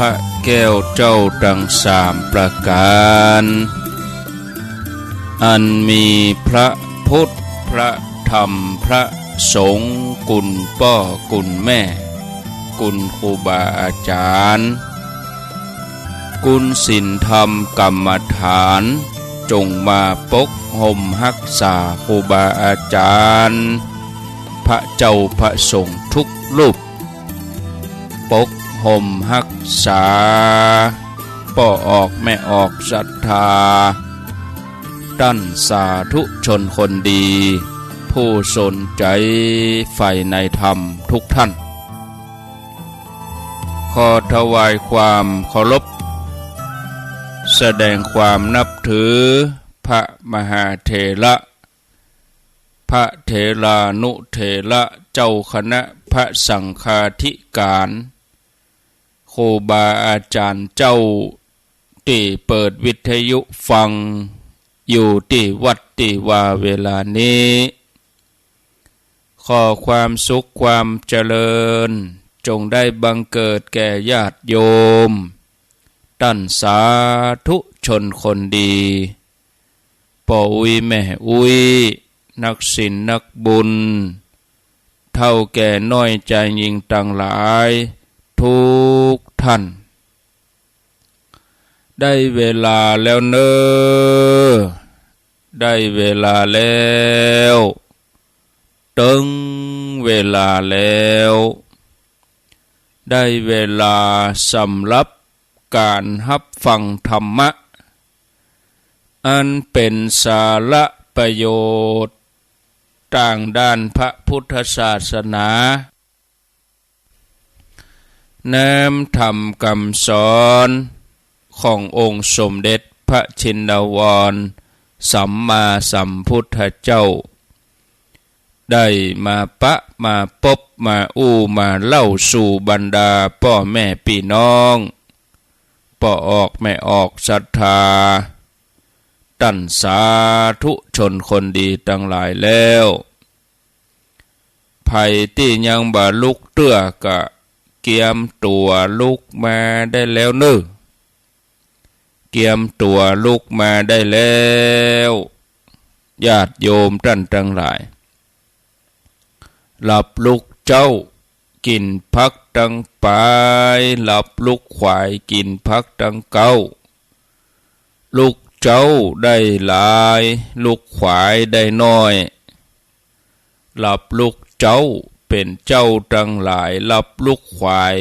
ระแก้วเจ้าดังสามประการอันมีพระพุทธพระธรรมพระสงฆ์กุลพ่อกุลแม่กุลครูบาอาจารย์กุลศีลธรรมกรรมฐานจงมาปกห่มรักษาครูบาอาจารย์พระเจ้าพระสงฆ์ทุกรูปปกห่มรักษาป่อออกแม่ออกศรัทธาตั้นสาธุชนคนดีผู้สนใจใฝ่ในธรรมทุกท่านขอถวายความเคารพแสดงความนับถือพระมหาเถระพระเถรานุเถระเจ้าคณะพระสังฆาธิการครูบาอาจารย์เจ้าที่เปิดวิทยุฟังอยู่ที่วัดที่ว่าเวลานี้ขอความสุขความเจริญจงได้บังเกิดแก่ญาติโยมตั้นสาธุชนคนดีป่ออุ้ยแม่อุ้ยนักศีลนักบุญเท่าแก่น้อยใจยิ่งต่างหลายทุกท่านได้เวลาแล้วเนอได้เวลาแล้วตึงเวลาแล้วได้เวลาสำหรับการรับฟังธรรมะอันเป็นสาระประโยชน์ต่างด้านพระพุทธศาสนาแนมธรรมคำสอนขององค์สมเด็จพระชินวรสัมมาสัมพุทธเจ้าได้มาปะมาพบมามาเล่าสู่บรรดาพ่อแม่พี่น้องป่อออกแม่ออกศรัทธาตั้นสาธุชนคนดีทั้งหลายแล้วไผที่ยังบ่ลุกเตื้อกะเกียมตัวลุกมาได้แล้วเน้อเกียมตัวลุกมาได้แล้วญาติโยมท่านทั้งหลายหลับลุกเจ้ากินพักตั้งปลายหลับลุกขวายกินพักตั้งเก้าลุกเจ้าได้หลายลุกขวายได้น้อยหลับลุกเจ้าเป็นเจ้าทั้งหลายหลับลุกขวาย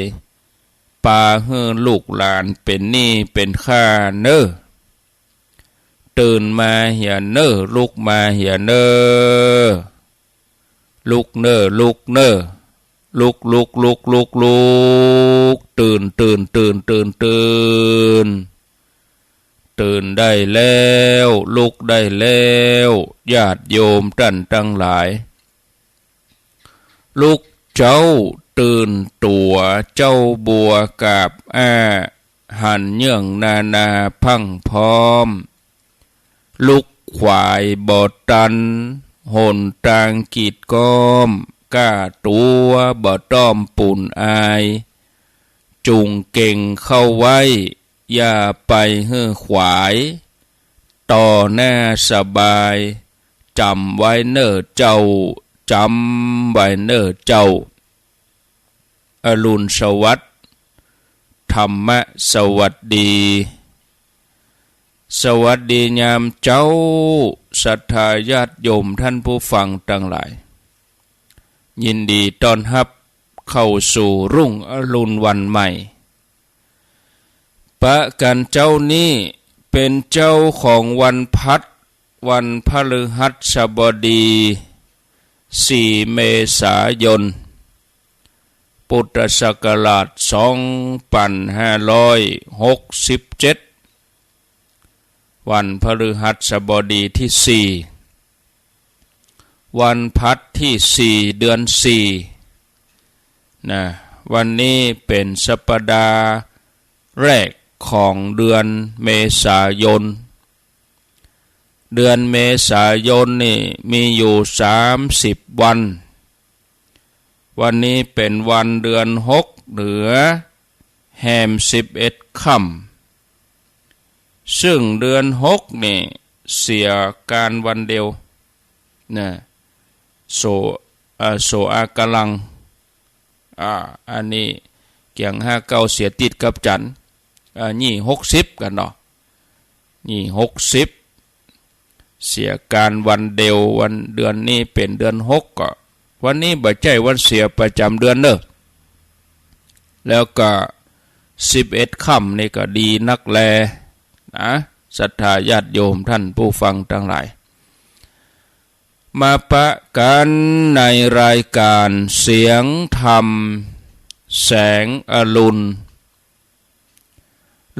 ปาเฮือลูกหลานเป็นหนี้เป็นข้าเน้อตื่นมาเหี่ยเน้อลุกมาเหี่ยเน้อลุกเน้อลุกเน้อลุกตื่นตื่นได้แล้วลุกได้แล้วญาติโยมท่านทั้งหลายลุกเจ้าตื่นตัวเจ้าบัวกาบหันเยื่องนาพังพร้อมลุกขวายบอตันหนตางกีดก้อมก้าตัวบ่ต้อมปุ่นอายจุงเก่งเข้าไว้อย่าไปเฮือขวายต่อหน้าสบายจำไว้เน้อเจ้าจำไว้เน้อเจ้าอรุณสวัสดิ์ธรรมะสวัสดีสวัสดียามเจ้าศรัทธาญาติโยมท่านผู้ฟังทั้งหลายยินดีต้อนรับเข้าสู่รุ่งอรุณวันใหม่ปะกันเจ้านี้เป็นเจ้าของวันพัดวันพฤหัสบดี4 เมษายนพุทธศักราช2567วันพฤหัสบดีที่4วันพัดที่4เดือน4นะวันนี้เป็นสัปดาห์แรกของเดือนเมษายนเดือนเมษายนนี่มีอยู่30 วันวันนี้เป็นวันเดือน6เหนือ แฮม11 ค่ำซึ่งเดือน6นี่เสียการวันเดียวนะโซอากำลังอันนี้เกี่ยง59เสียติดกับจันนี่60กันเนาะนี่60เสียการวันเดียววันเดือนนี้เป็นเดือน6ก็วันนี้บ่ใจวันเสียประจำเดือนเนอะแล้วก็11 ค่ำนี่ก็ดีนักแลนะศรัทธาญาติโยมท่านผู้ฟังทั้งหลายมาปะกันในรายการเสียงธรรมแสงอรุณ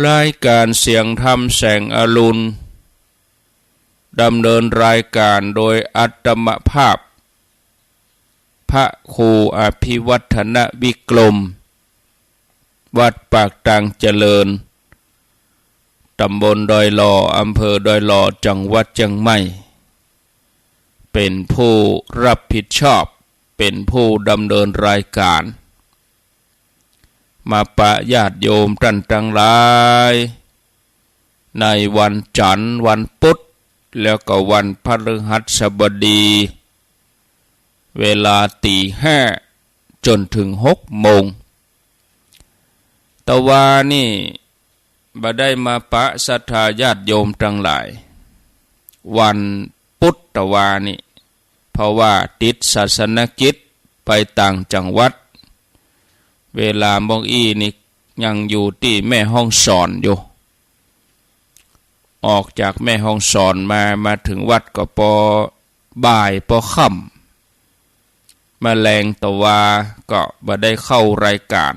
รายการเสียงธรรมแสงอรุณดำเนินรายการโดยอัตมภาพพระครูอภิวัฒนวิกรมวัดปากตังเจริญตำบลดอยหล่ออำเภอดอยหล่อจังหวัดเชียงใหม่เป็นผู้รับผิดชอบเป็นผู้ดำเนินรายการมาปะญาติโยมท่านทั้งหลายในวันจันทร์วันพุธแล้วก็วันพฤหัสบดีเวลา5:00จนถึง6:00ตะวานี่บ่ได้มาปะศรัทธาญาติโยมทั้งหลายวันพุธตะวานี่เพราะว่าติดศาสนกิจไปต่างจังหวัดเวลาบางอีนี่ยังอยู่ที่แม่ห้องสอนอยู่ออกจากแม่ห้องสอนมาถึงวัดก็พอบ่ายพอค่ำมาแรงตะวาก็บ่ได้เข้ารายการ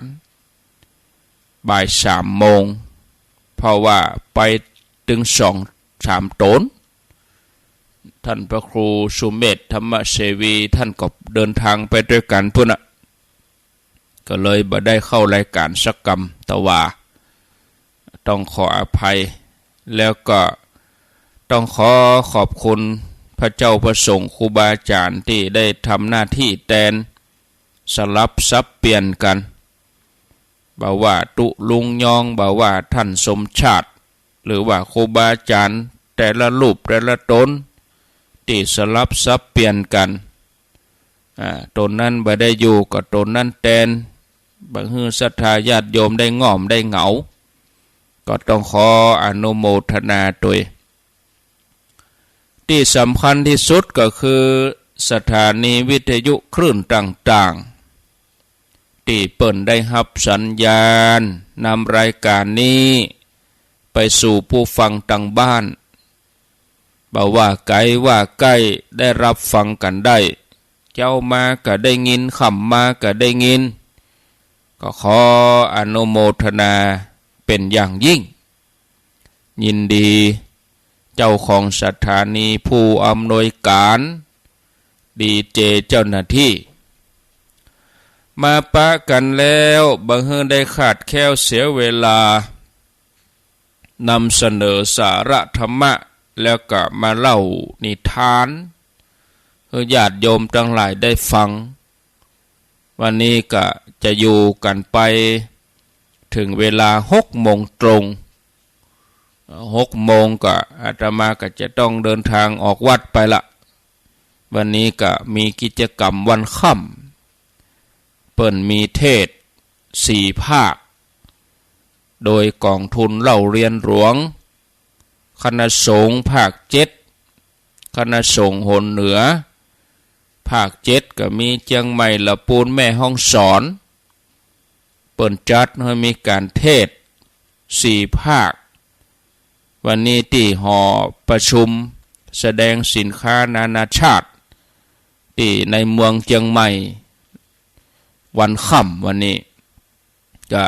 บ่าย3:00เพราะว่าไปถึง2-3 ตนท่านพระครูสุเมธธรรมเสวีท่านก็เดินทางไปด้วยกันพุ่นน่ะก็เลยบ่ได้เข้ารายการสักกรรมตะวาต้องขออภัยแล้วก็ต้องขอบคุณพระเจ้าพระสงฆ์ครูบาอาจารย์ที่ได้ทำหน้าที่แทนสลับซับเปลี่ยนกันบ่าว่าตุลุงยองบ่าว่าท่านสมชาติหรือว่าครูบาอาจารย์แต่ละรูปแต่ละตนที่สลับซับเปลี่ยนกันตนนั้นบ่ได้อยู่ก็ตนนั้นแทนบางฮือศรัทธาญาติโยมได้ง่อมได้เหงาก็ต้องขออนุโมทนาด้วยที่สำคัญที่สุดก็คือสถานีวิทยุคลื่นต่างๆที่เปิ่นได้รับสัญญาณนำรายการนี้ไปสู่ผู้ฟังต่างบ้านบ่าว่าไกลว่าใกล้ได้รับฟังกันได้เจ้ามาก็ได้ยินค่ำมาก็ได้ยินก็ขออนุโมทนาเป็นอย่างยิ่งยินดีเจ้าของสถานีผู้อำนวยการดีเจเจ้าหน้าที่มาปะกันแล้วบังเอิญได้ขาดแคลวเสียเวลานำเสนอสาระธรรมะแล้วก็มาเล่านิทานให้ญาติโยมทั้งหลายได้ฟังวันนี้ก็จะอยู่กันไปถึงเวลา6:00ตรง6:00ก็อาตมาก็จะต้องเดินทางออกวัดไปละวันนี้ก็มีกิจกรรมวันค่ำเปิ่นมีเทศ4 ภาคโดยกองทุนเล่าเรียนหลวงคณะสงฆ์ภาค7คณะสงฆ์หนเหนือภาค7ก็มีเชียงใหม่ละปูนแม่ห้องสอนเปิ่นจัดให้มีการเทศ4 ภาควันนี้ที่หอประชุมแสดงสินค้านานาชาติที่ในเมืองเชียงใหม่วันค่ำวันนี้ก็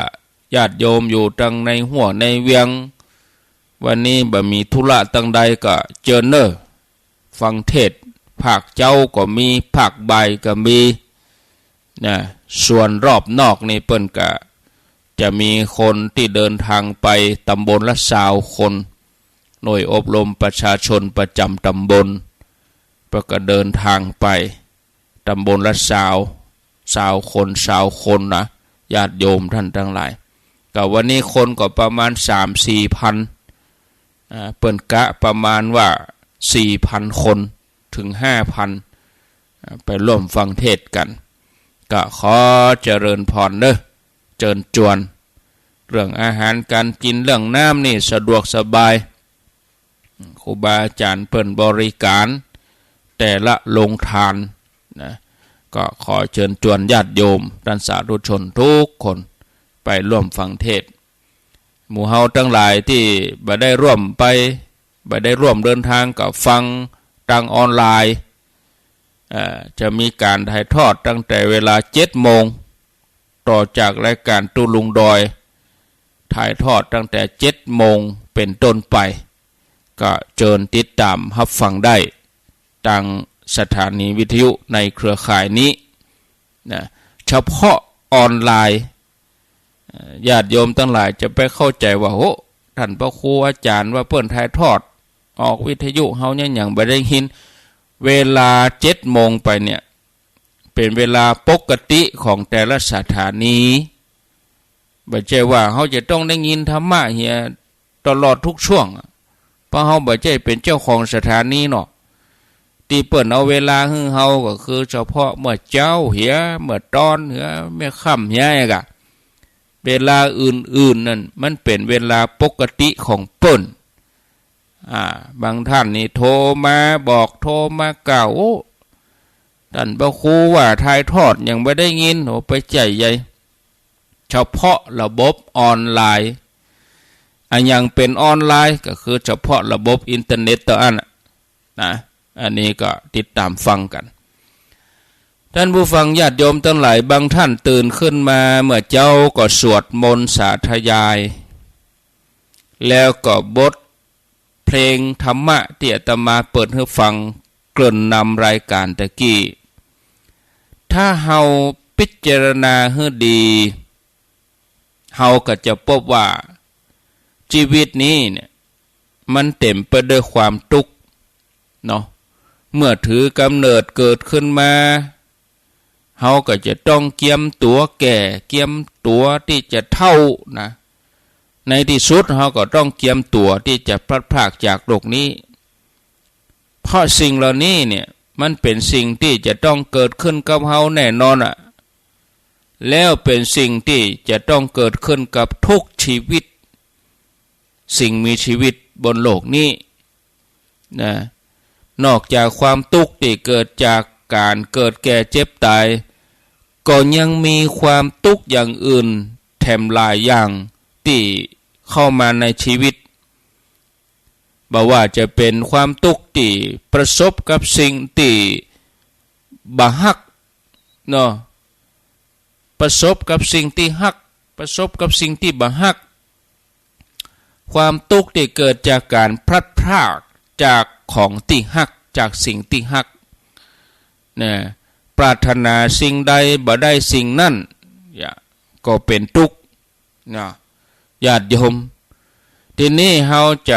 ญาติโยมอยู่ตั้งในหัวในเวียงวันนี้บ่มีธุระตั้งใดก็เจิญเนอฟังเทศภาคเจ้าก็มีภาคบ่ายก็มีนะส่วนรอบนอกนี่เปิ้นก็จะมีคนที่เดินทางไปตำบลละ20 คนหน่วยอบรมประชาชนประจำตำบลก็เดินทางไปตำบลละ20 คนนะญาติโยมท่านทั้งหลาย กับวันนี้คนก็ประมาณ 3-4 พันเปิ่นกะประมาณว่า 4,000 คนถึง 5,000 ไปร่วมฟังเทศกันก็ขอเจริญพรเด้อเจิญจวนเรื่องอาหารการกินเรื่องน้ำนี่สะดวกสบายครูบาอาจารย์เปิ่นบริการแต่ละโรงทานนะก็ขอเชิญชวนญาติโยมท่านสาธุชนทุกคนไปร่วมฟังเทศหมู่เฮาทั้งหลายที่บ่ได้ร่วมไปบ่ได้ร่วมเดินทางกับฟังทางออนไลน์จะมีการถ่ายทอดตั้งแต่เวลา 7 โมงต่อจากรายการตุลุงดอยถ่ายทอดตั้งแต่ 7 โมงเป็นต้นไปก็เชิญติดตามรับฟังได้ทางสถานีวิทยุในเครือข่ายนี้นะเฉพาะออนไลน์ญาติโยมทั้งหลายจะไปเข้าใจว่าโอ้ท่านพระครูอาจารย์ว่าเปิ้นถ่ายทอดออกวิทยุเฮาเนี่ยอย่างบ่ได้ยินเวลา 7 โมงไปเนี่ยเป็นเวลาปกติของแต่ละสถานีบ่ใช่ว่าเฮาจะต้องได้ยินธรรมะเฮียตลอดทุกช่วงเพราะเฮาบ่ใช่เป็นเจ้าของสถานีเนาะที่เปิ้นเอาเวลาให้เฮาก็คือเฉพาะเมื่อเจ้าเหียเมื่อตอนเหียแม่ค่ำเหียกะเวลาอื่นๆนั่นมันเป็นเวลาปกติของเปิ้นบางท่านนี่โทรมาบอกโทรมากล่าวโอ้ท่านพระครูว่าถ่ายทอดยังบ่ได้ยินโหไปใจใหญ่เฉพาะระบบออนไลน์อย่างเป็นออนไลน์ก็คือเฉพาะระบบอินเทอร์เน็ตต่ออันนะอันนี้ก็ติดตามฟังกันท่านผู้ฟังญาติโยมทั้งหลายบางท่านตื่นขึ้นมาเมื่อเจ้าก็สวดมนต์สาธยายแล้วก็บทเพลงธรรมะที่อาตมาเปิดให้ฟังเกริ่นนำรายการตะกี้ถ้าเฮาพิจารณาให้ดีเฮาก็จะพบว่าชีวิตนี้เนี่ยมันเต็มไปด้วยความทุกข์เนาะเมื่อถือกำเนิดเกิดขึ้นมาเฮาก็จะต้องเกียมตัวแก่เกียมตัวที่จะเฒ่านะในที่สุดเฮาก็ต้องเกียมตัวที่จะพลัดพรากจากโลกนี้เพราะสิ่งเหล่านี้เนี่ยมันเป็นสิ่งที่จะต้องเกิดขึ้นกับเฮาแน่นอนแล้วเป็นสิ่งที่จะต้องเกิดขึ้นกับทุกชีวิตสิ่งมีชีวิตบนโลกนี้นะนอกจากความทุกข์ที่เกิดจากการเกิดแก่เจ็บตายก็ยังมีความทุกข์อย่างอื่นแถมหลายอย่างที่เข้ามาในชีวิตบ่ว่าจะเป็นความทุกข์ที่ประสบกับสิ่งที่บ่ฮักเนาะประสบกับสิ่งที่ฮักประสบกับสิ่งที่บ่ฮักความทุกข์ที่เกิดจากการพลัดพรากจากของที่ฮักจากสิ่งที่ฮักนะปรารถนาสิ่งใดบ่ได้สิ่งนั้นก็เป็นทุกข์นะญาติโยมทีนี้เฮาจ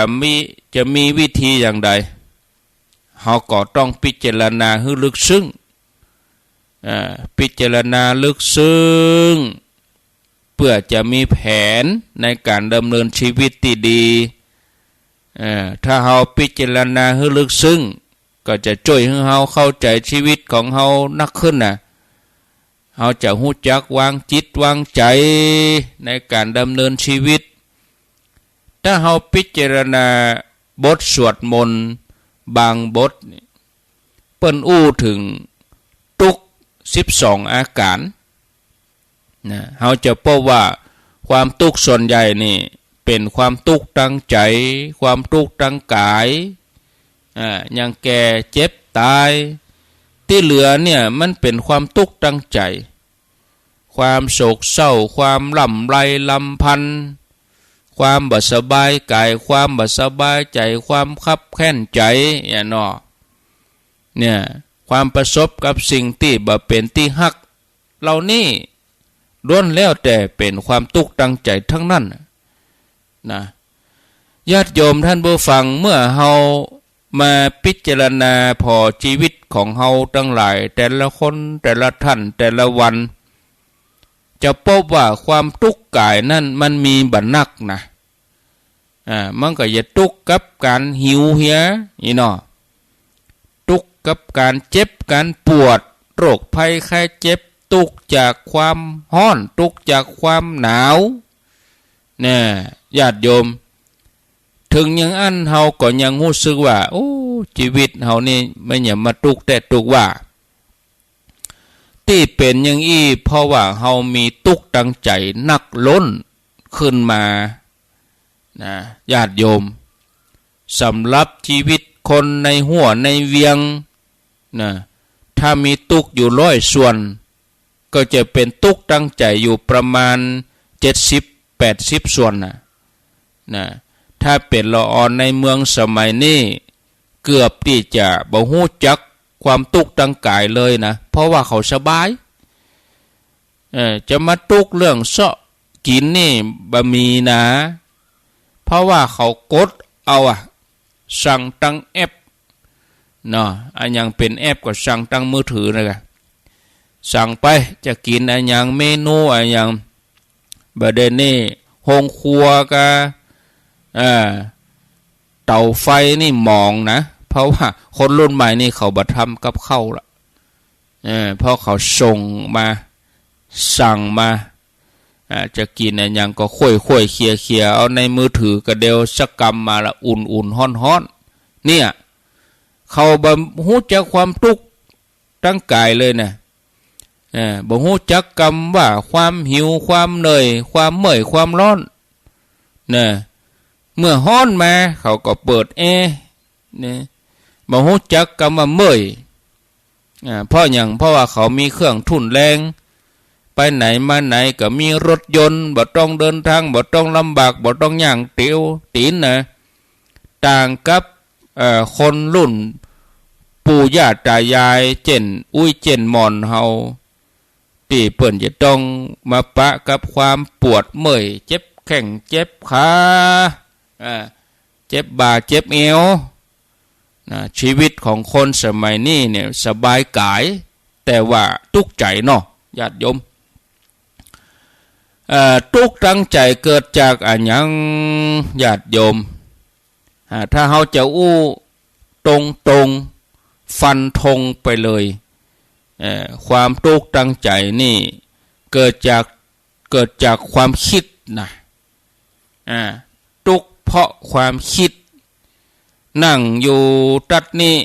ะมีวิธีอย่างใดเฮาก็ต้องพิจารณาให้ลึกซึ้งพิจารณาลึกซึ้งเพื่อจะมีแผนในการดำเนินชีวิตที่ดีถ้าเฮาพิจารณาให้ลึกซึ้งก็จะช่วยให้เฮาเข้าใจชีวิตของเฮานักขึ้นเฮาจะรู้จักวางจิตวางใจในการดำเนินชีวิตถ้าเฮาพิจารณาบทสวดมนต์บางบทเปิ้นอู้ถึงทุก12อาการนะเฮาจะพบว่าความทุกข์ส่วนใหญ่นี่เป็นความทุกข์ทางใจความทุกข์ทางกายอย่างแก่เจ็บตายที่เหลือเนี่ยมันเป็นความทุกข์ทางใจความโศกเศร้าความลำไรลำพันธ์ความบ่สบายกายความบ่สบายใจความคับแค้นใจเนาะเนี่ยความประสบกับสิ่งที่บ่เป็นที่ฮักเหล่านี้ล้วนแล้วแต่เป็นความทุกข์ทางใจทั้งนั้นนะญาติโยมท่านผู้ฟังเมื่อเฮามาพิจารณาพอชีวิตของเฮาทั้งหลายแต่ละคนแต่ละท่านแต่ละวัน จะพบว่าความทุกข์กายนั่นมันมีบันนักนะมันก็จะทุกข์กับการหิวเหียนี่เนาะทุกข์กับการเจ็บการปวดโรคภัยไข้เจ็บทุกข์จากความร้อนทุกข์จากความหนาวเนี่ยญาติโยมถึงยังอันเฮาก็ยังรู้สึกว่าโอ้ชีวิตเฮานี่ไม่อย่ามาทุกข์แต่ทุกข์ว่าที่เป็นอย่างอี้เพราะว่าเฮามีทุกข์ตั้งใจนักล้นขึ้นมานะญาติโยมสำหรับชีวิตคนในหัวในเวียงนะถ้ามีทุกข์อยู่100 ส่วนก็จะเป็นทุกข์ตั้งใจอยู่ประมาณ70-80 ส่วนนะถ้าเป็นละออนในเมืองสมัยนี้เกือบที่จะบ่ฮู้จักความทุกข์ตั้งกายเลยนะเพราะว่าเขาสบายจะมาทุกข์เรื่องเสาะกินนี่บ่มีนะเพราะว่าเขากดเอาสั่งตั้งแอปเนาะอันยังเป็นแอปก็สั่งตั้งมือถือนะครับสั่งไปจะกินอันยังเมนูอันยังบะเดนี่ห้องครัวก็เตาไฟนี่มองนะเพราะว่าคนรุ่นใหม่นี่เขาบัดทำกับข้าวละเพราะเขาส่งมาสั่งมาจะกินอันยังก็ค่อยๆเคลียเอาในมือถือกระเดียวสักกำมาละอุ่นๆฮ้อนๆเนี่ยเขาบ่ฮู้จักความทุกข์ตั้งกายเลยนะบ่ฮู้จักกรรมว่าความหิวความเหนื่อยความเมื่อยความร้อนนะเมื่อฮ้อนมาเขาก็เปิดแอร์นะบ่ฮู้จักกรรมว่าเมื่อยเพราะหยังเพราะว่าเขามีเครื่องทุ่นแรงไปไหนมาไหนก็มีรถยนต์บ่ต้องเดินทางบ่ต้องลำบากบ่ต้องย่างเตียวตีนนะต่างกับคนรุ่นปู่ย่าตายายเจนอุ้ยเจนหมอนเฮาที่เปิ้นจะต้องมาปะกับความปวดเมื่อยเจ็บแข้งเจ็บขาเจ็บบ่าเจ็บเอวชีวิตของคนสมัยนี้เนี่ยสบายกายแต่ว่าทุกข์ใจเนาะญาติโยมทุกข์ตั้งใจเกิดจากอันยังญาติโยมถ้าเฮาจะอู้ตรงฟันธงไปเลยความทุกข์ตั้งใจนี่เกิดจากความคิดนะทุกข์เพราะความคิดนั่งอยู่ตัดนี่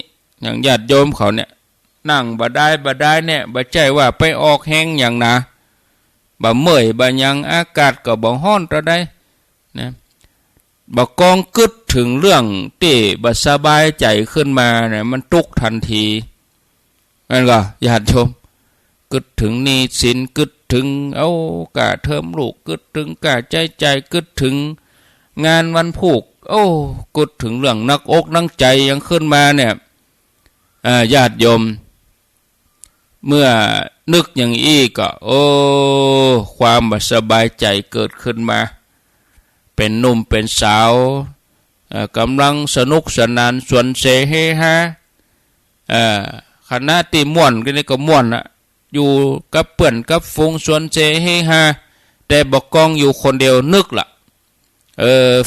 อย่างญาติโยมเขาเนี่ยนั่งบ่ได้เนี่ยบ่ใจว่าไปออกแห้งอย่างนะบ่เมื่อยบ่ยังอากาศก็บ่ร้อนตะได้นะบ่กองกึดถึงเรื่องที่บ่สบายใจขึ้นมาเนี่ยมันทุกข์ทันทีนั่นก็ญาติโยมกึดถึงหนี้สินกึดถึงเอากะเทอมลูกกึดถึงกะใจกึดถึงงานวันผูกกึดถึงเรื่องนักอกนักใจยังขึ้นมาเนี่ยญาติโยมเมื่อนึกอย่างอี้ก็ความบ่สบายใจเกิดขึ้นมาเป็นหนุ่มเป็นสาวกำลังสนุกสนานสวนเสเฮฮาคณะที่ม่วนก็นี่ก็ม่วนอยู่กับเพื่อนกับฝูงสวนเสเฮฮาแต่บ่กองอยู่คนเดียวนึกล่ะ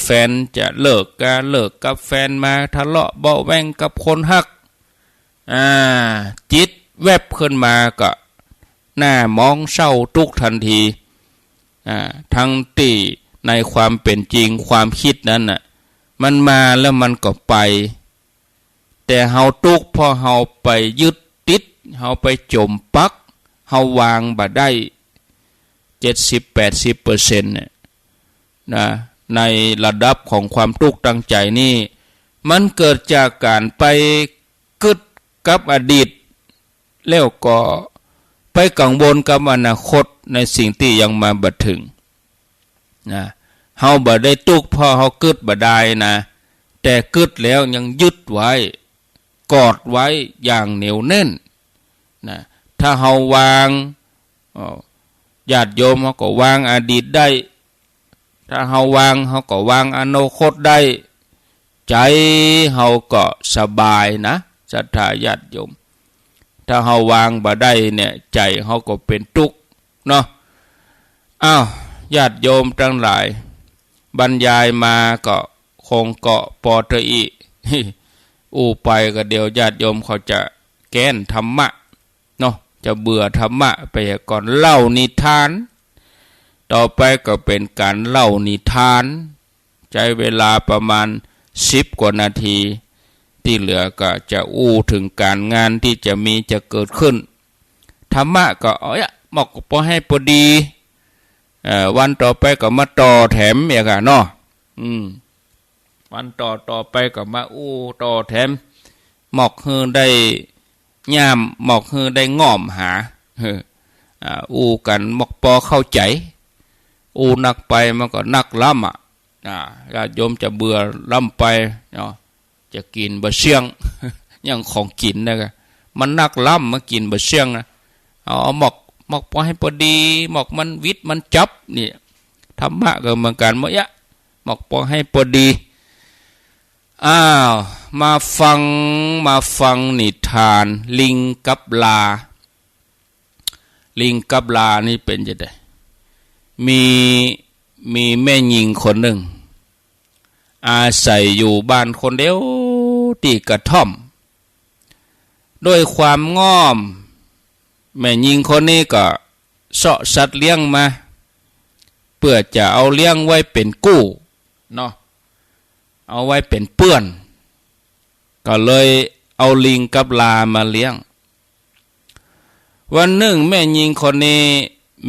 แฟนจะเลิกกับแฟนมาทะเลาะเบาแวงกับคนฮักจิตแวบขึ้นมาก็หน้ามองเศร้าทุกทันทีทั้งที่ในความเป็นจริงความคิดนั้นน่ะมันมาแล้วมันก็ไปแต่เฮาทุกข์เพราะเฮาไปยึดติดเฮาไปจมปักเฮาวางบ่ได้70-80%เนี่ยนะในระดับของความทุกข์ตั้งใจนี่มันเกิดจากการไปกึดกับอดีตแล้วก็ไปกังวลกับอนาคตในสิ่งที่ยังมาบ่ถึงนะเฮาบ่ได้ทุกข์เพราะเฮากึดบ่ได้นะแต่กึดแล้วยังยึดไว้กอดไว้อย่างเหนียวแน่นนะถ้าเฮาวางญาติโยมเฮาก็วางอดีตได้ถ้าเฮาวางเฮาก็วางอนาคตได้ใจเฮาก็สบายนะศรัทธาญาติโยมถ้าเฮาวางบ่ได้เนี่ยใจเฮาก็เป็นทุกข์เนาะ อ้าวญาติโยมทั้งหลายบรรยายมาก็คงเกาะปอเตอี อู้ไปก็เดี๋ยวญาติโยมเขาจะแก้นธรรมะเนาะจะเบื่อธรรมะไปก่อนเล่านิทานต่อไปก็เป็นการเล่านิทานใช้เวลาประมาณ10 กว่านาทีที่เหลือก็จะอู้ถึงการงานที่จะเกิดขึ้นธรรมะก็หมอกพอให้พอดีวันต่อไปก็มาต่อแถมอย่างเนาะวันต่อไปก็มาอู้ต่อแถมหมอกฮือได้ย่ามหมอกฮือได้ง่อมหาอู้กันหมอกปอเข้าใจอู้นักไปมันก็นักล้ำญาติโยมจะเบื่อล้ำไปเนาะจะกินบะเชียง อย่างของกินนะครับมันนักล้ำมากินบะเชียงนะเอาหมอกพอให้พอดีหมอกมันวิทย์มันจับนี่ธรรมะก็เหมือนกันหมดหมอกพอให้พอดีมาฟังนิทานลิงกับลาลิงกับลานี่เป็นยังไงมีแม่หญิงคนหนึ่งอาศัยอยู่บ้านคนเดียวที่กระท่อมด้วยความง่อมแม่หญิงคนนี้ก็เสาะสัตว์เลี้ยงมาเพื่อจะเอาเลี้ยงไว้เป็นกู้เนาะเอาไว้เป็นเปื้อนก็เลยเอาลิงกับลามาเลี้ยงวันหนึ่งแม่หญิงคนนี้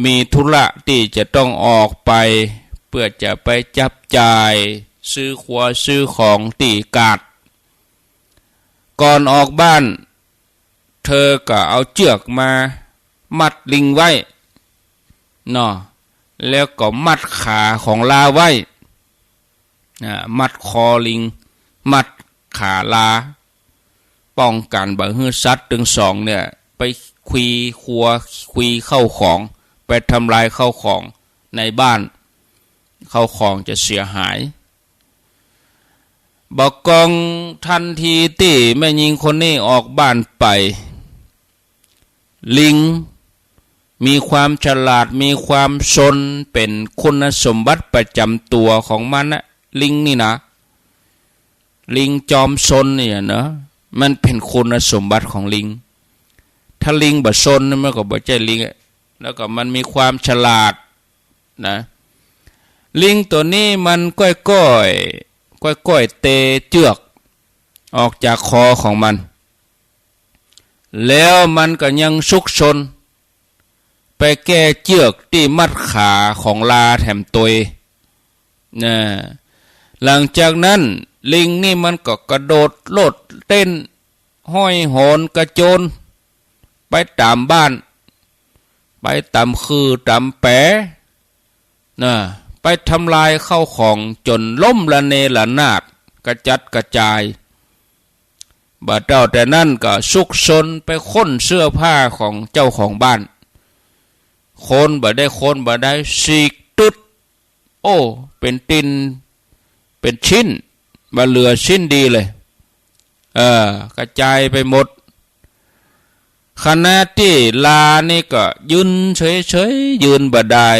มีธุระที่จะต้องออกไปเพื่อจะไปจับจ่ายซื้อขัวซื้อของตีกาดก่อนออกบ้านเธอก็เอาเชือกมามัดลิงไว้เนาะแล้วก็มัดขาของลาไว้มัดคอลิงมัดขาลาป้องกันบ่ให้สัตว์ทั้งสองเนี่ยไปคุยเข้าของไปทำลายเข้าของในบ้านเข้าของจะเสียหายบอกกองทันทีที่แม่หญิงคนนี้ออกบ้านไปลิงมีความฉลาดมีความสนเป็นคุณสมบัติประจำตัวของมันนะลิงนี่นะลิงจอมสนเนี่ยเนาะมันเป็นคุณสมบัติของลิงถ้าลิงบ่สนมันก็บ่ใช่ลิงแล้วก็มันมีความฉลาดนะลิงตัวนี้มันก้อยเตะเจือกออกจากคอของมันแล้วมันก็ยังซุกซนไปแก้เจือกที่มัดขาของลาแถมตัวนะหลังจากนั้นลิงนี่มันก็กระโดดโลดเต้นห้อยโหนกระโจนไปตามบ้านไปตามคือตามแปะนะไปทำลายเข้าของจนล้มละเนระนาดกระจัดกระจายบ่เจ้าแต่นั่นก็ซุกซนไปค้นเสื้อผ้าของเจ้าของบ้านคนบ่ได้ฉีกตึดโอ้เป็นตินเป็นชิ้นบ่เหลือชิ้นดีเลยกระจายไปหมดขณะที่ลานี่ก็ยืนเฉยๆยืนบ่ได้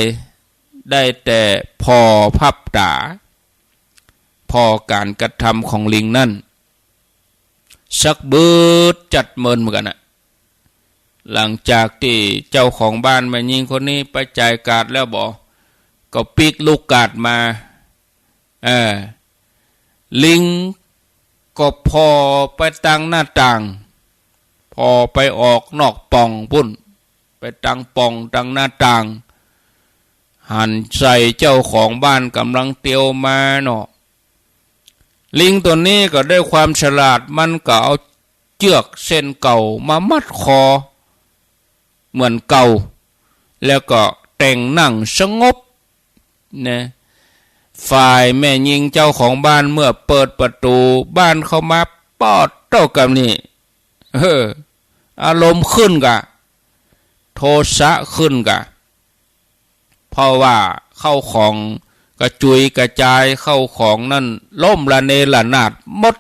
แต่พอพับตาพอการกระทำของลิงนั่นสักบืดจัดเมินเหมือนกันนะหลังจากที่เจ้าของบ้านแม่หญิงคนนี้ไปจ่ายกาดแล้วบอกก็ปีกลูกกาดมาลิงก็พอไปตั้งหน้าต่างพอไปออกนอกป่องพุ่นไปตั้งป่องตั้งหน้าต่างหันใส่เจ้าของบ้านกำลังเตียวมาเนาะลิงตัวนี้ก็ได้ความฉลาดมันก็เอาเชือกเส้นเก่ามามัดคอเหมือนเก่าแล้วก็แต่งนั่งสงบนะฝ่ายแม่หญิงเจ้าของบ้านเมื่อเปิดประตูบ้านเข้ามาปอดเท่ากับนี่อารมณ์ขึ้นกะโทสะขึ้นกะเพราะว่าเข้าของกระจุยกระจายเข้าของนั่นล่มละเนระนาดหมด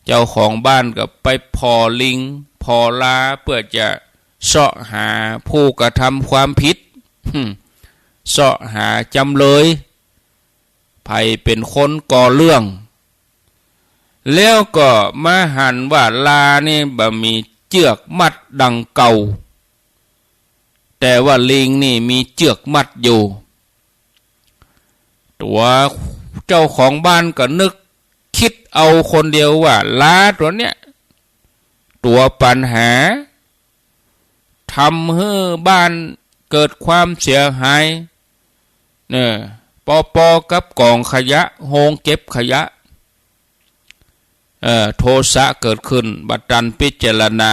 เจ้าของบ้านก็ไปพอลิงพอลาเพื่อจะ เสาะหาผู้กระทำความผิดเสาะหาจำเลยไผเป็นคนก่อเรื่องแล้วก็มาหันว่าลานี่บ่มีเจือกมัดดังเก่าแต่ว่าลิงนี่มีเจือกมัดอยู่ตัวเจ้าของบ้านก็นึกคิดเอาคนเดียวว่าลาตัวเนี้ยตัวปัญหาทำให้บ้านเกิดความเสียหายเนี่ยปอกับกองขยะโฮงเก็บขยะโทสะเกิดขึ้นบัดดันพิจารณา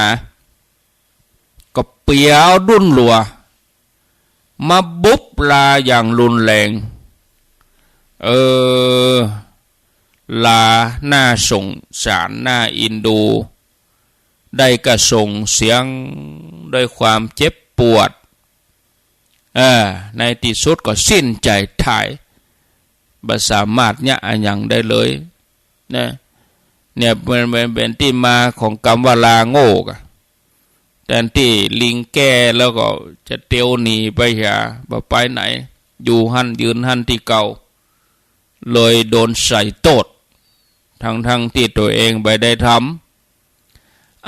ก็เปียวดุ้นหลัวมาบุบลาอย่างรุนแรงลาหน้าสงสารหน้าอินดูได้กระส่งเสียงด้วยความเจ็บปวดในที่สุดก็สิ้นใจถ่ายบ่สามารถเนี่ยอันยังได้เลยเนี่ยเป็นที่มาของคำว่าลาโง่กันแต่ที่ลิงแก้แล้วก็จะเตียวหนีไปหาบ่ไปไหนอยู่หันยืนหันที่เก่าเลยโดนใส่โทษทั้งที่ตัวเองไปได้ท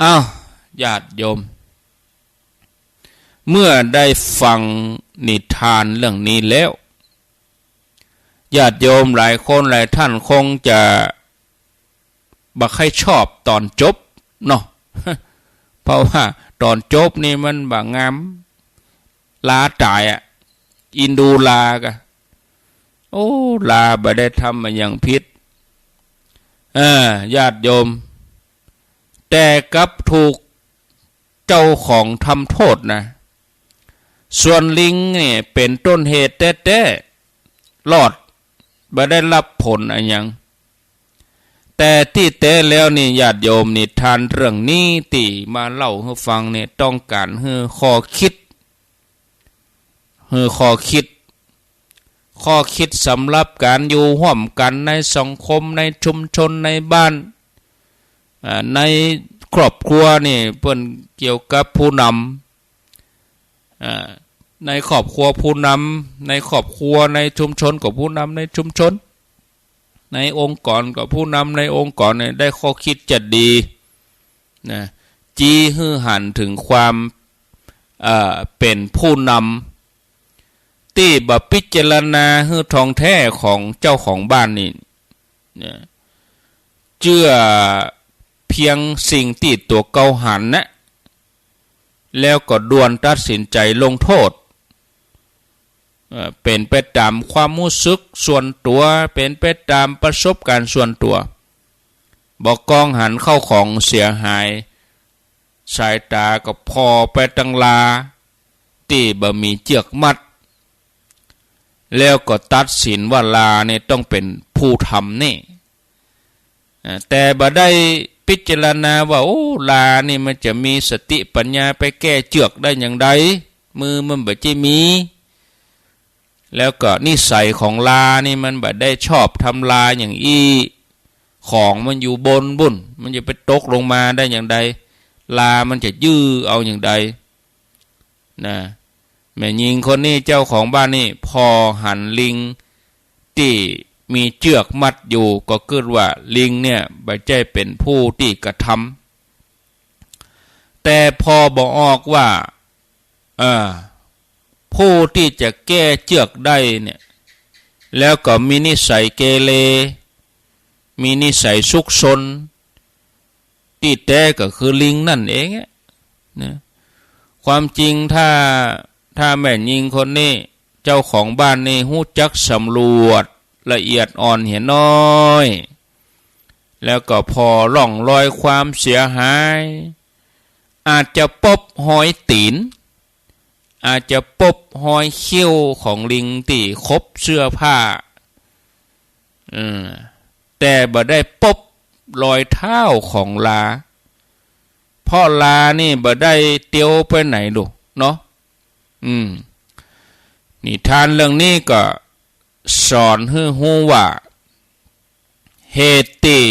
ำญาติโยมเมื่อได้ฟังนิทานเรื่องนี้แล้วญาติโยมหลายคนหลายท่านคงจะบ่ค่อยชอบตอนจบเนาะ เพราะว่าตอนจบนี่มันบ่งามลาตายอินดูลากะลาบ่ได้ทำมาอย่างผิดญาติโยมแต่กับถูกเจ้าของทำโทษนะส่วนลิงนี่เป็นต้นเหตุแท้ๆรอดบ่ได้รับผลอะไรอย่างแต่ที่แท้แล้วนี่ญาติโยมนี่ทานเรื่องนี้ที่มาเล่าให้ฟังเนี่ยต้องการให้ข้อคิดสำหรับการอยู่ร่วมกันในสังคมในชุมชนในบ้านในครอบครัวนี่เพิ่นเกี่ยวกับผู้นำในครอบครัวผู้นำในครอบครัวในชุมชนกับผู้นำในชุมชนในองค์กรกับผู้นำในองค์กรเนี่ยได้ข้อคิดจะดีนะจี้ฮือหันถึงความเป็นผู้นำที่บ่พิจารณาฮือทองแท้ของเจ้าของบ้านนี่นะเชื่อเพียงสิ่งที่ตัวเก่าหันนะแล้วก็ด่วนตัดสินใจลงโทษเป็นไปตามความรู้สึกส่วนตัวเป็นไปตามประสบการณ์ส่วนตัวบอกกองหันเข้าของเสียหายสายตาก็พอไปตั้งลาที่บ่มีเจือกมัดแล้วก็ตัดสินว่าลาเนี่ยต้องเป็นผู้ทำนี่แต่บ่ได้พิจารณาว่าลานี่มันจะมีสติปัญญาไปแก้เจือกได้อย่างไรมือมันบ่จะมีแล้วก็นิสัยของลานี่มันบ่ได้ชอบทำลาอย่างของมันอยู่บนบุ่นมันจะไปตกลงมาได้อย่างใดลามันจะยื้อเอาอย่างใดนะแม่ยิงคนนี้เจ้าของบ้านนี่พอหันลิงที่มีเชือกมัดอยู่ก็คิดว่าลิงเนี่ยบ่ใช่เป็นผู้ที่กระทำแต่พอบอกออกว่าผู้ที่จะแก้เชือกได้เนี่ยแล้วก็มีนิสัยเกเรมีนิสัยซุกซนที่แท้ก็คือลิงนั่นเองนะความจริงถ้าแม่ยิงคนนี้เจ้าของบ้านนี่ฮู้จักสำรวจละเอียดอ่อนเห็นน้อยแล้วก็พอร่องรอยความเสียหายอาจจะพบหอยตีนอาจจะพบหอยเขี้ยวของลิงที่ครบเสื้อผ้าแต่บ่ได้พบรอยเท้าของลาเพราะลานี่บ่ได้เตียวไปไหนดูเนาะนิทานเรื่องนี้ก็สอนให้รู้ว่าเหตุที่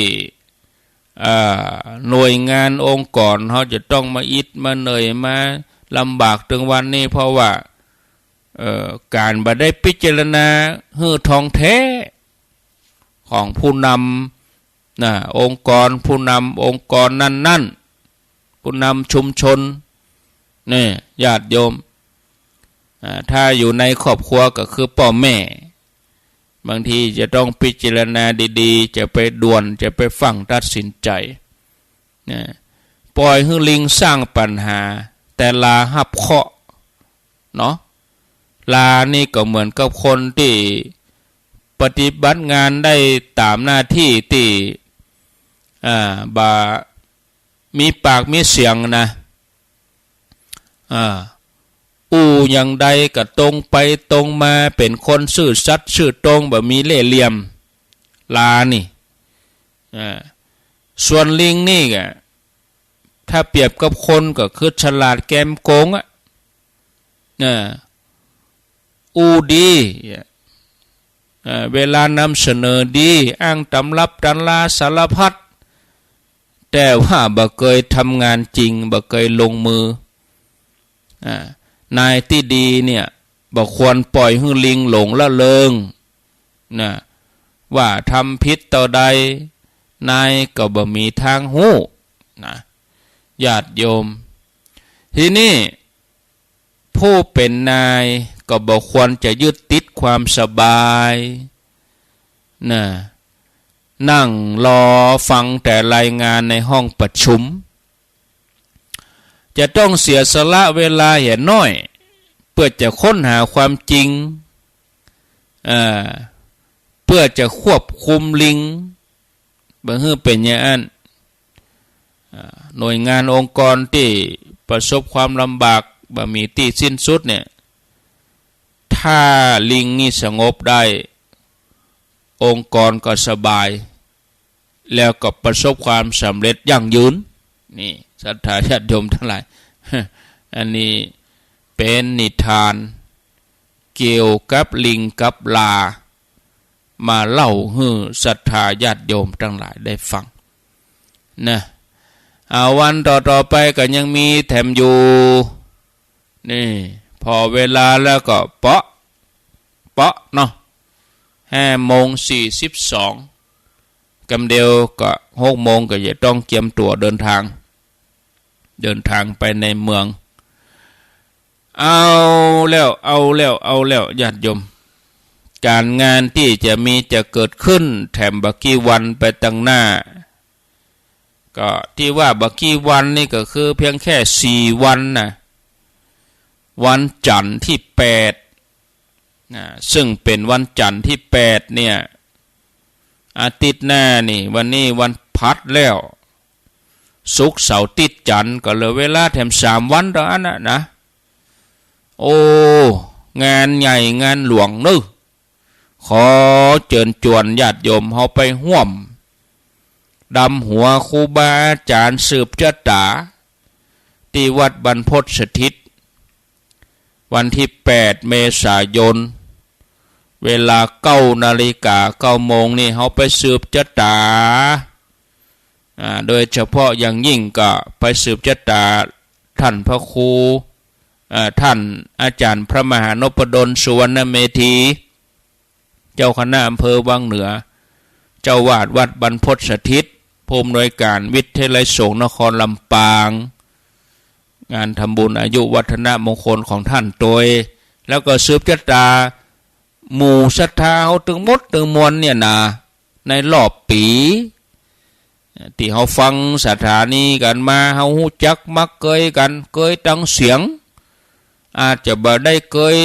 หน่วยงานองค์กรเขาจะต้องมาอิดมาเหนื่อยมา ลำบากถึงวันนี้เพราะว่าการบ่ได้พิจารณาฮื้อทองแท้ของผู้นำองค์กรผู้นำองค์กรนั่นผู้นำชุมชนนี่ญาติโยมถ้าอยู่ในครอบครัวก็คือพ่อแม่บางทีจะต้องพิจารณาดีๆจะไปด่วนจะไปฟังตัดสินใจปล่อยให้ลิงสร้างปัญหาแต่ลาหับเคาะเนาะลานี่ก็เหมือนกับคนที่ปฏิบัติงานได้ตามหน้าที่ที่มีปากมีเสียงนะอย่างใดก็ตรงไปตรงมาเป็นคนซื่อสัตย์ซื่อตรงแบบมีเล่ห์เหลี่ยมลานี่ส่วนลิงนี่ก็ถ้าเปรียบกับคนก็คือฉลาดแกมโกงดีเวลานำเสนอดีอ้างตำรับตำราสารพัดแต่ว่าบ่เคยทำงานจริงบ่เคยลงมือนายที่ดีเนี่ยบ่ควรปล่อยให้ลิงหลงละเลงว่าทำผิดต่อใดนายก็บ่มีทางหู้ญาติโยมทีนี้ผู้เป็นนายก็บ่ควรจะยึดติดความสบายนั่งรอฟังแต่รายงานในห้องประชุมจะต้องเสียสละเวลาอย่างน้อยเพื่อจะค้นหาความจริงเพื่อจะควบคุมลิงบ่ให้เป็นอย่างนั้นหน่วยงานองค์กรที่ประสบความลำบากบ่มีที่สิ้นสุดเนี่ยถ้าลิงนี่สงบได้องค์กรก็สบายแล้วก็ประสบความสำเร็จยั่งยืนนี่ศรัทธาญาติโยมทั้งหลายอันนี้เป็นนิทานเกี่ยวกับลิงกับลามาเล่าให้ศรัทธาญาติโยมทั้งหลายได้ฟังวันต่อไปก็ยังมีแถมอยู่นี่พอเวลาแล้วก็เปาะเนาะ5:42กำเดียวก็6:00ก็จะต้องเตรียมตัวเดินทางไปในเมืองเอาแล้วญาติโยมการงานที่จะเกิดขึ้นแถมบักกี้วันไปตั้งหน้าก็ที่ว่าบักกี้วันนี่ก็คือเพียงแค่4วันวันจันทร์ที่8ซึ่งเป็นวันจันทร์ที่8เนี่ยอาทิตย์หน้านี่วันนี้วันพัดแล้วศุกร์เสาร์อาทิตย์จันทร์ก็เหลือเวลาแถม3วันเท่านั้นนะโอ้งานใหญ่งานหลวงนึขอเชิญชวนญาติโยมเฮาไปร่วมดำหัวครูบาอาจารย์สืบชะตาที่วัดบรรพตสถิตวันที่8 เมษายนเวลา9 นาฬิกา 9 โมงนี่เฮาไปสืบชะตาโดยเฉพาะอย่างยิ่งก็ไปสืบชะตาท่านพระครูท่านอาจารย์พระมหานพดลสุวรรณเมธีเจ้าคณะอำเภอวังเหนือเจ้าวาดวัดบรรพตสถิตผู้อำนวยการวิทยาลัยสงฆ์นครลำปางงานทำบุญอายุวัฒนมงคลของท่านโดยแล้วก็สืบชะตาหมู่ศรัทธาเขาถึงมดถึงมวลเนี่ยในรอบปีที่เขาฟังสถานีกันมาเขาหูจักมักเคยกันเคยตั้งเสียงอาจจะบ่ได้เคย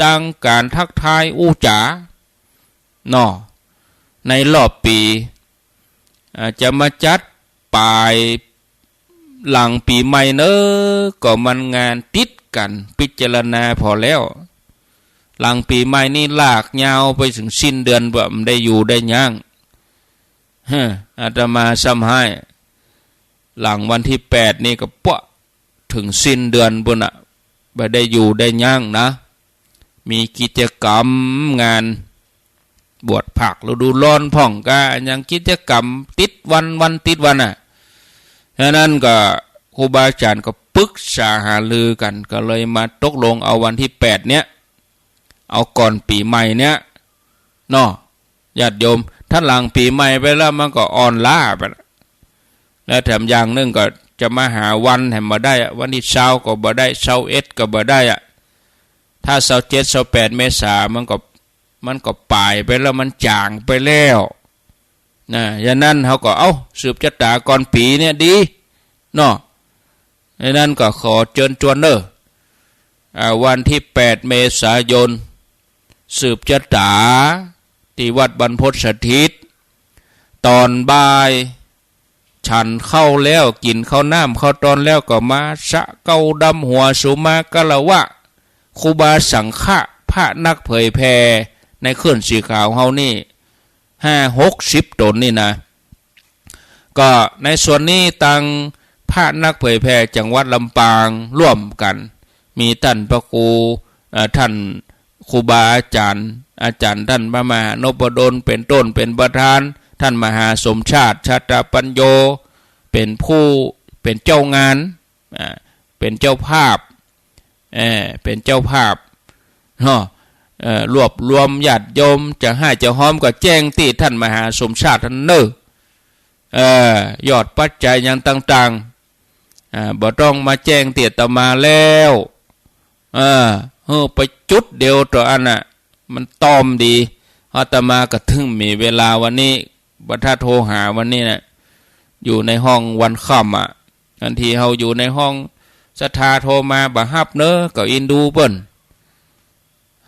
ตั้งการทักทายอู้จ๋าในรอบปีจะมาจัดปลายหลังปีใหม่ก็มันงานติดกันพิจารณาพอแล้วหลังปีใหม่นี่ลากยาวไปถึงสิ้นเดือนแบบมันได้อยู่ได้ย่างอาตมาซ้ำให้หลังวันที่8นี่ก็ปะถึงสิ้นเดือนบุญบ่ได้อยู่ได้ย่างนะมีกิจกรรมงานบวชผักฤดูร้อนพ่องกาอย่างกิจกรรมติดวันติดวันฉะนั้นก็ครูบาอาจารย์ก็ ปรึกษาหารือกันก็เลยมาตกลงเอาวันที่8เนี้ยเอาก่อนปีใหม่เนี้ยเนาะญาติโยมถ้าหลังปีใหม่ไปแล้วมันก็อ่อนล้าไปแล้วแถมอย่างนึงก็จะมาหาวันให้มาได้วันที่20ก็บ่ได้21ก็บ่ได้อะถ้า27 28เมษายนมันก็ป่ายไปแล้วมันจางไปแล้วนะอย่างนั้นเขาก็เอาสืบชะตาก่อนปีเนี่ยดีเนาะดังนั้นก็ขอเชิญชวนวันที่8เมษายนสืบชะตาที่วัดบรรพตสถิตตอนบ่ายฉันเข้าแล้วกินข้าวน้ำข้าวตอนแล้วก็มาสะเกาดำหัวสุมากะละวะครูบาสังฆะพระนักเผยแผ่ในเคลื่อนสีขาวเฮานี่50-60 ตนนี่นะก็ในส่วนนี้ตังพระนักเผยแผ่จังหวัดลำปางร่วมกันมีท่านพระครูท่านครูบาอาจารย์ท่านพระมหานพดลเป็นต้นเป็นประธานท่านมหาสมชาติชาตปัญโยเป็นเจ้างานเป็นเจ้าภาพเป็นเจ้าภาพเนาะรวบรวมญาติโยมจะให้จะห้อมก็แจ้งที่ท่านมหาสมชาติท่านยอดปัจจัยอย่างต่างๆบ่ต้องมาแจ้งเตียตมาแล้วไปจุดเดียวตัวอันน่ะมันตอมดีอาตมาก็ถึงมีเวลาวันนี้บัดถ้าโทรหาวันนี้นะอยู่ในห้องวันค่ำทันทีเฮาอยู่ในห้องศรัทธาโทรมาบ่ฮับเนอะก็อินดูเปิ้น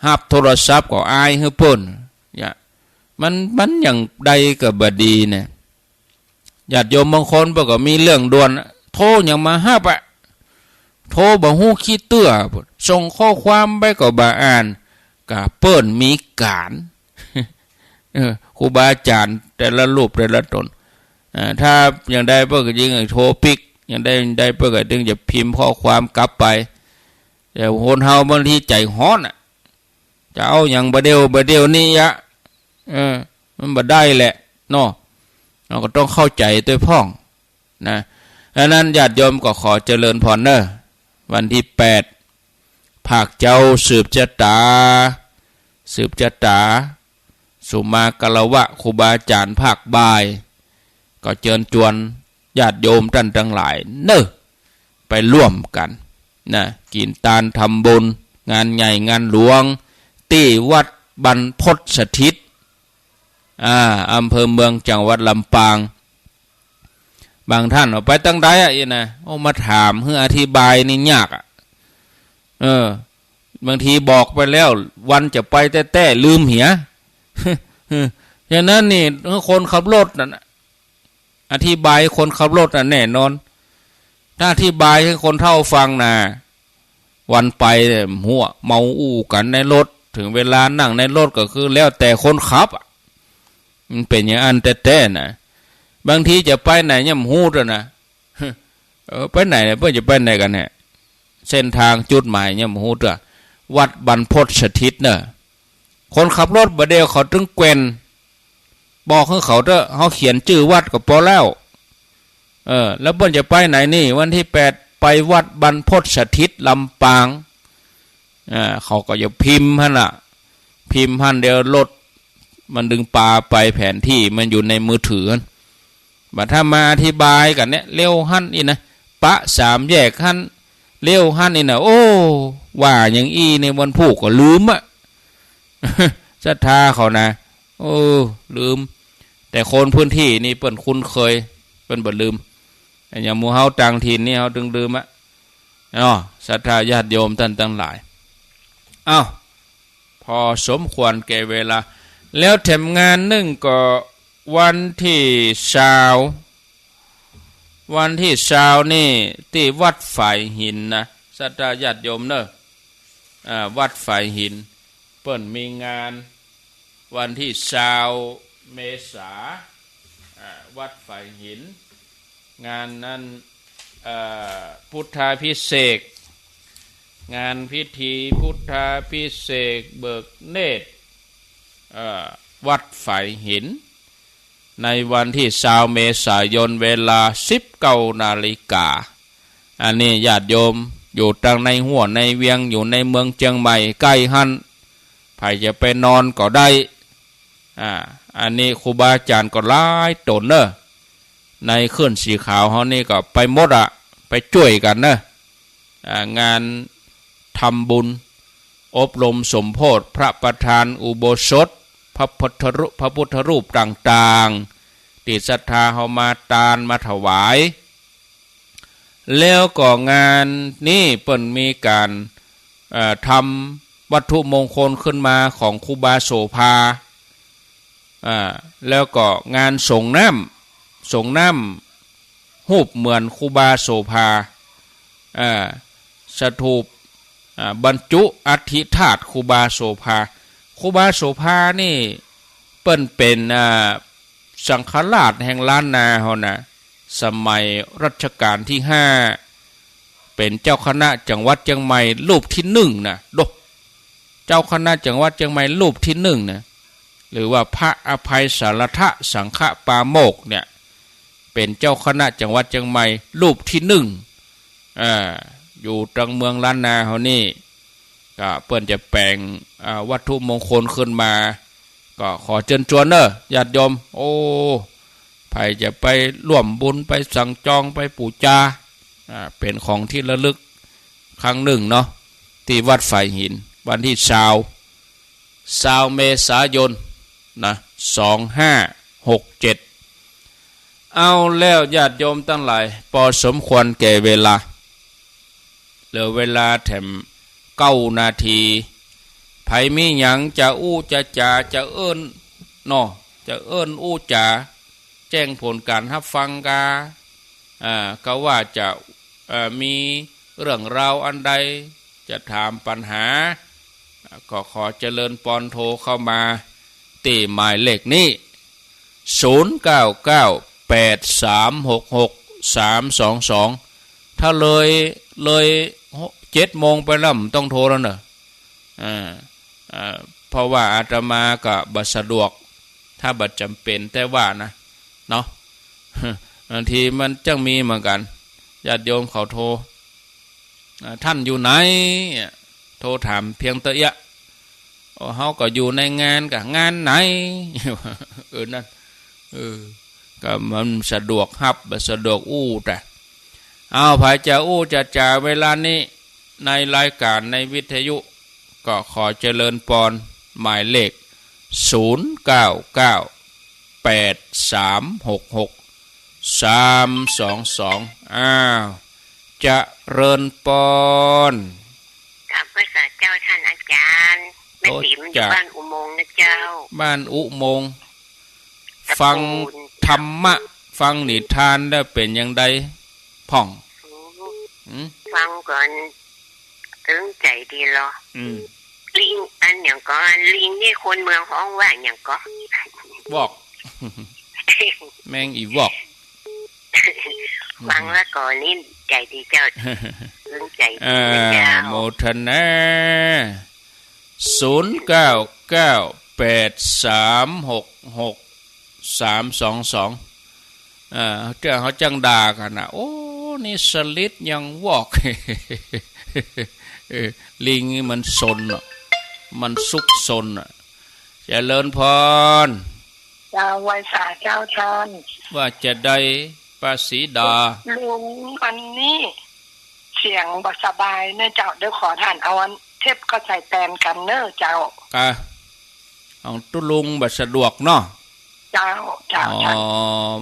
ฮับโทรศัพท์ก็อายให้เปิ้นอย่ามันอย่างใดก็บ่ดีเนี่ยญาติโยมบางคนบ่ก็มีเรื่องด่วนโทรอย่างมาฮับโทรบ่ฮู้ขี้เตื้อส่งข้อความไปก็บ่อ่านก็เปิ้นมีการครูบาอาจารย์แต่ละรูปแต่ละตนถ้าอย่างใดเปิ้นก็ยิงโทรปิกอย่างใดเปิ้นก็ดึงจะพิมพ์ข้อความกลับไปแต่คนเฮาบางทีใจฮ้อนจะเอาอย่างบ่เดียวนี่มันบ่ได้แหละเนาะเราก็ต้องเข้าใจด้วยพ้องนะดังนั้นญาติโยมก็ขอเจริญพรเนอะวันที่8ภาคเจ้าสืบชะตาสุมากะละวะครูบาอาจารย์ภาคบ่ายก็เชิญชวนญาติโยมท่านทั้งหลายเนอะไปร่วมกันนะกินทานทำบุญงานใหญ่งานหลวงที่วัดบรรพตสถิตอำเภอเมืองจังหวัดลำปางบางท่านไปตั้งใดนะมาถามเพื่ออธิบายนี่ยากบางทีบอกไปแล้ววันจะไปแต่ลืมเหียอย่างนั้นนี่คนขับรถน่ะอธิบายคนขับรถน่ะแน่นอนถ้าอธิบายให้คนเฒ่าฟังนะวันไปหัวเมาอู้กันในรถถึงเวลานั่งในรถก็คือแล้วแต่คนขับมันเป็นอย่างอันแต่นะบางทีจะไปไหนย่ำหูดนะไปไหนเพื่อจะไปไหนกันเนี่ยเส้นทางจุดหมายย่ำหูดวัดบรรพตสถิตเนอะคนขับรถบ่เดียวเขาถึงเกวนบอกให้เขาเขาเขียนชื่อวัดก็พอแล้วแล้วเพื่อจะไปไหนนี่วันที่8ไปวัดบรรพตสถิตลำปางเขาก็จะพิมพ์หั่นล่ะพิมพ์หั่นเดียวรถมันดึงปลาไปแผนที่มันอยู่ในมือถือบัดถ้ามาอธิบายกันเนี่ยเร็วหั่นนี่นะปะ3แยกหั่นเร็วหั่นนี่นะโอ้ว่าอย่างอีในวันพูกก็ลืมศรัทธาเขานะลืมแต่คนพื้นที่นี่เปิ้นคุ้นเคยเปิ้นบ่ลืมอย่างหมู่เฮาต่างถิ่นนี่เฮาถึงลืมศรัทธาญาติโยมท่านทั้งหลายพอสมควรแก่เวลาแล้วแถมงานนึงก็วันที่20นี่ที่วัดฝ่ายหินนะศรัทธาญาติโยมเนอะวัดฝ่ายหินเปิ้นมีงานวันที่20เมษาวัดฝ่ายหินงานนั้นพุทธาภิเษกงานพิธีพุทธาภิเษกเบิกเนตรวัดฝ่ายหินในวันที่20เมษายนเวลา 19 นาฬิกา อันนี้ญาติโยมอยู่ทางในหัวในเวียงอยู่ในเมืองเชียงใหม่ใกล้หันใครจะไปนอนก็ได้อันนี้ครูบาอาจารย์ก็หลายตนเนอะในเคลื่อนสีขาวเขานี่ก็ไปหมดไปช่วยกันเนอะงานทำบุญอบรมสมโภชพระประธานอุโบสถพระพุทธรูปต่างๆที่ศรัทธาเขามาตานมาถวายแล้วก็งานนี้เปิ่นมีการทำวัตถุมงคลขึ้นมาของครูบาโสภาแล้วก็งานส่งน้ำหูปเหมือนครูบาโสภาสถูปบรรจุอัฐิธาตุครูบาโสภาครูบาโสภานี่เปิ้นเป็นสังฆราชแห่งล้านนาเฮานะสมัยรัชกาลที่5เป็นเจ้าคณะจังหวัดเชียงใหม่รูปที่1นะเจ้าคณะจังหวัดเชียงใหม่รูปที่1นะหรือว่าพระอภัยสารทะสังฆปาโมกเนี่ยเป็นเจ้าคณะจังหวัดเชียงใหม่รูปที่1อยู่ตรงเมืองล้านนาเฮานี่ก็เปิ้นจะแปลงวัตถุมงคลขึ้นมาก็ขอเชิญชวนเด้อญาติโยมโอ้ใครจะไปร่วมบุญไปสั่งจองไปปูจาเป็นของที่ระลึกครั้งหนึ่งเนาะที่วัดไฟหินวันที่20เมษายนนะ2567เอาแล้วญาติโยมทั้งหลายพอสมควรแก่เวลาเหลือเวลาแถม9 นาทีไผมีหยังจะอู้จะจาจะเอิ้นเนาะจะเอิ้นอู้จาแจ้งผลการรับฟังกาก็ว่าจะมีเรื่องราวอันใดจะถามปัญหาก็ขอเจริญปอนโทรเข้ามาตีหมายเลขนี้0998366322ถ้าเลย7 โมงไปแล้วต้องโทรแล้วเนอะเพราะว่าอาตมาก็บัดสะดวกถ้าบัดจำเป็นแต่ว่านะเนาะบางทีมันจังมีเหมือนกันญาติโยมเขาโทรท่านอยู่ไหนโทรถามเพียงแต่ยะเฮาก็อยู่ในงานกับงานไหนนั่นก็มันสะดวกฮับสะดวกอู้แต่เอาภายจะอู้จะจ่าเวลานี้ในรายการในวิทยุก็ขอเจริญปอนหมายเลข0998366322จะเริญปอนกับพระสาเจ้าท่านอาจารย์แม่ติ๋มอยู่บ้านอุโมงค์นะเจ้าบ้านอุโมงค์ฟังธรรมะฟังนิทานได้เป็นอย่างใดพ่องฟังก่อนถึงใจดีหรอลิงอันอย่างก็ลิงนี่คนเมืองห้องว่าอย่างก็บอกแมงอีวอกฟังแล้วก่อนนี่ใจดีเจ้าถึงใจดีเจ้าโมทนา0998366322เจ้าเขาจังด่ากันนะโอ้นี่สลิดยังวอกลิงมันซนมันซุกซนเจริญพรเจ้าไวสาเจ้าท่านว่าจะได้ปาสีดาลุงอันนี้เสียงบ่สบายเน้อเจ้าเดี๋ยวขอท่านเอาอันเทปก็ใส่แตนกันเน้อเจ้าของตุลุงบ่สะดวกเนาะเจ้า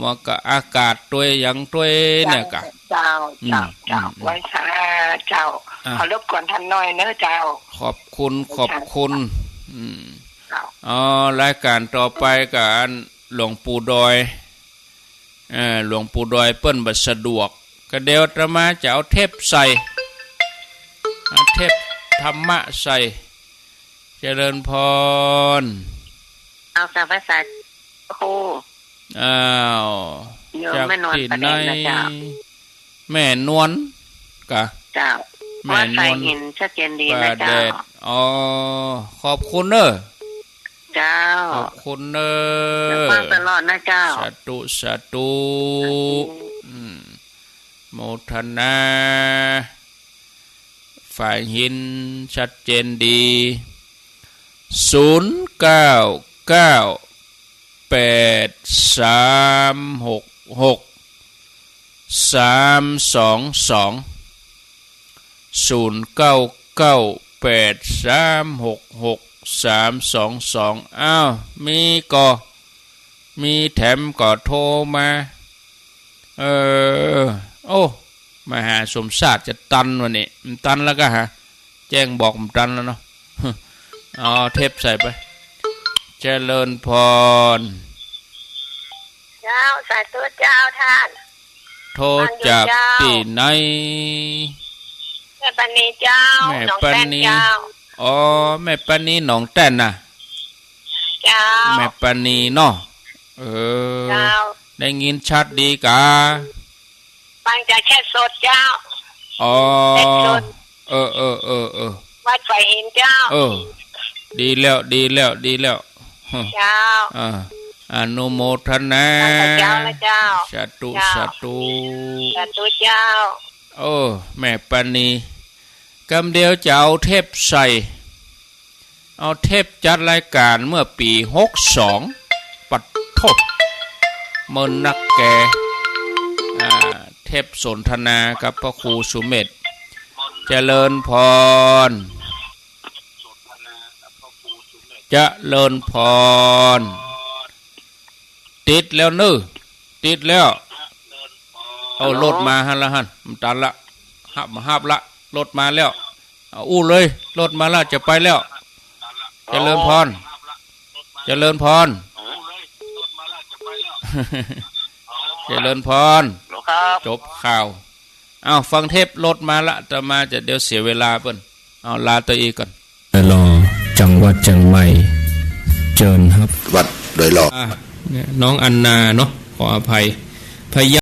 มันก็อากาศด้วยยังด้วยเนี่ยกะเจ้าไว้ซาเจ้าขอรบกวนท่านหน่อยเน้อเจ้าขอบคุณรายการต่อไปกับหลวงปู่ดอยหลวงปู่ดอยเปิ้นบ่สะดวกก็เดี๋ยวอาตมาจะเอาเทปใส่เทปธรรมะใส่เจริญพรเอาสาภาษาโอ้จากที่ไหนแม่นวลกะเจ้าแม่นวลเห็นชัดเจนดีนะเจ้าขอบคุณเด้อเจ้าขอบคุณเด้อฟังตลอดนะเจ้าสาธุ โมทนาฝ่ายหินชัดเจนดี0998366322อ้าวมีแถมก็โทรมาโอ้มาหาสมศาสตร์จะตันวันนี้มันตันแล้วก็แจ้งบอกมันตันแล้วเนาะเอาเทปใส่ไปเจริญพรเจ้าสาธุเจ้าท่านโทรจากที่ไหนแม่ปานีเจ้าแม่ปานีอ๋อแม่ปานีหนองแต้นน่ะเจ้าแม่ปานีเนาะเจ้าได้ยินชัดดีกะฟังจากแค่สดเจ้าอ๋อวัดไฟหินเจ้าดีแล้วเจ้าอนุโมทนาเจ้าละเจ้าสาธุสาธุเจ้าแม่ปานีกำเดียวจะเอาเทปใส่เอาเทปจัดรายการเมื่อปี62ปัดทบเมินนักแกเทปสนทนากับพระครูสุเมธเจริญพรเจริญพรติดแล้วติดแล้วเอารถมาละมันตันละหับละรถมาแล้วเอาอู้เลยรถมาละจะไปแล้วเจริญพรเจริญพรจบข่าวฟังเทปรถมาละจะมาจะเดี๋ยวเสียเวลาเปิ้นเอาลาตัวอีกก่อนรอจังหวัดเชียงใหม่เจิญครับวัดโดยรอบน้องอันนาเนาะขออภัยพย